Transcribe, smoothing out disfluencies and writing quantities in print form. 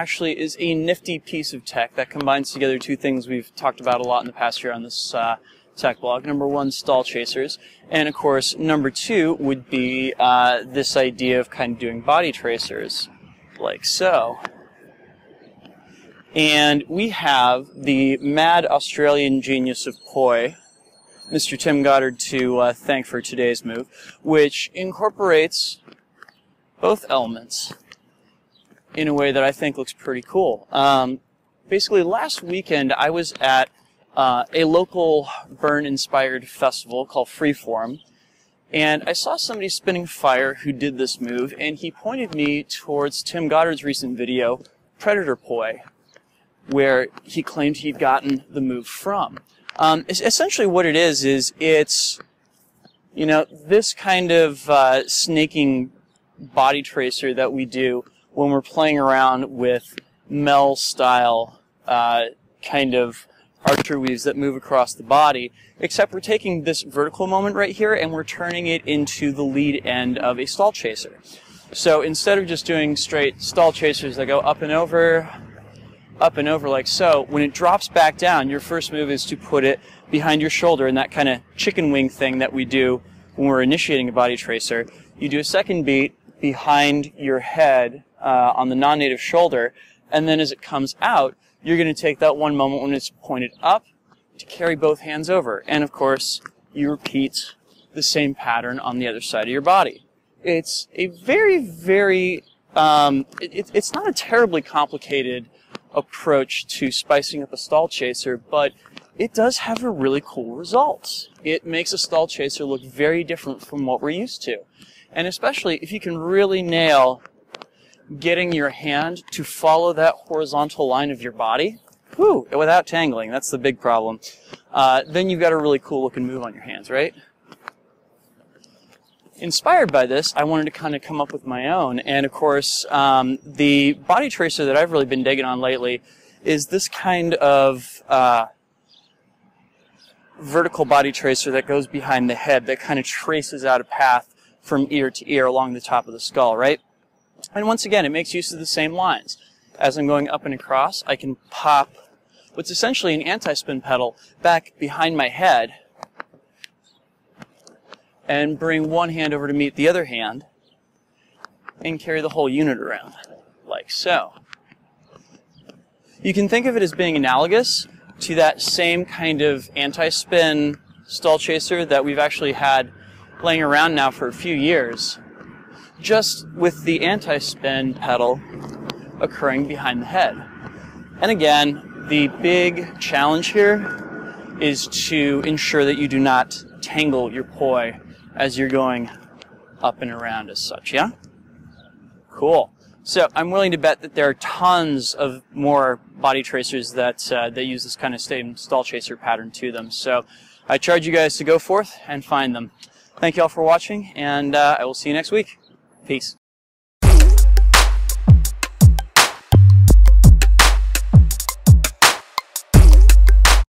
actually is a nifty piece of tech that combines together two things we've talked about a lot in the past year on this tech blog. Number one, stall chasers, and of course number two would be this idea of kind of doing body tracers, like so. And we have the mad Australian genius of poi, Mr. Tim Goddard, to thank for today's move, which incorporates both elements in a way that I think looks pretty cool. Basically, last weekend I was at a local burn-inspired festival called Freeform, and I saw somebody spinning fire who did this move, and he pointed me towards Tim Goddard's recent video, Predator Poi, where he claimed he'd gotten the move from. Essentially what it is it's, you know, this kind of snaking body tracer that we do when we're playing around with Mel-style kind of archer weaves that move across the body, except we're taking this vertical moment right here and we're turning it into the lead end of a stall chaser. So instead of just doing straight stall chasers that go up and over like so, when it drops back down, your first move is to put it behind your shoulder in that kind of chicken wing thing that we do when we're initiating a body tracer. You do a second beat behind your head on the non-native shoulder, and then as it comes out, you're going to take that one moment when it's pointed up to carry both hands over. And of course, you repeat the same pattern on the other side of your body. It's a very, very, it's not a terribly complicated approach to spicing up a stall chaser, but it does have a really cool result. It makes a stall chaser look very different from what we're used to. And especially if you can really nail getting your hand to follow that horizontal line of your body, without tangling, that's the big problem, then you've got a really cool looking move on your hands, right? Inspired by this, I wanted to kind of come up with my own, and of course, the body tracer that I've really been digging on lately is this kind of vertical body tracer that goes behind the head that kind of traces out a path from ear to ear along the top of the skull, right? And once again, it makes use of the same lines. As I'm going up and across, I can pop what's essentially an anti-spin pedal back behind my head and bring one hand over to meet the other hand and carry the whole unit around, like so. You can think of it as being analogous to that same kind of anti-spin stall chaser that we've actually had laying around now for a few years, just with the anti-spin pedal occurring behind the head. And again, the big challenge here is to ensure that you do not tangle your poi as you're going up and around as such, yeah? Cool. So I'm willing to bet that there are tons of more body tracers that use this kind of same stall chaser pattern to them. So I charge you guys to go forth and find them. Thank you all for watching, and I will see you next week. Peace.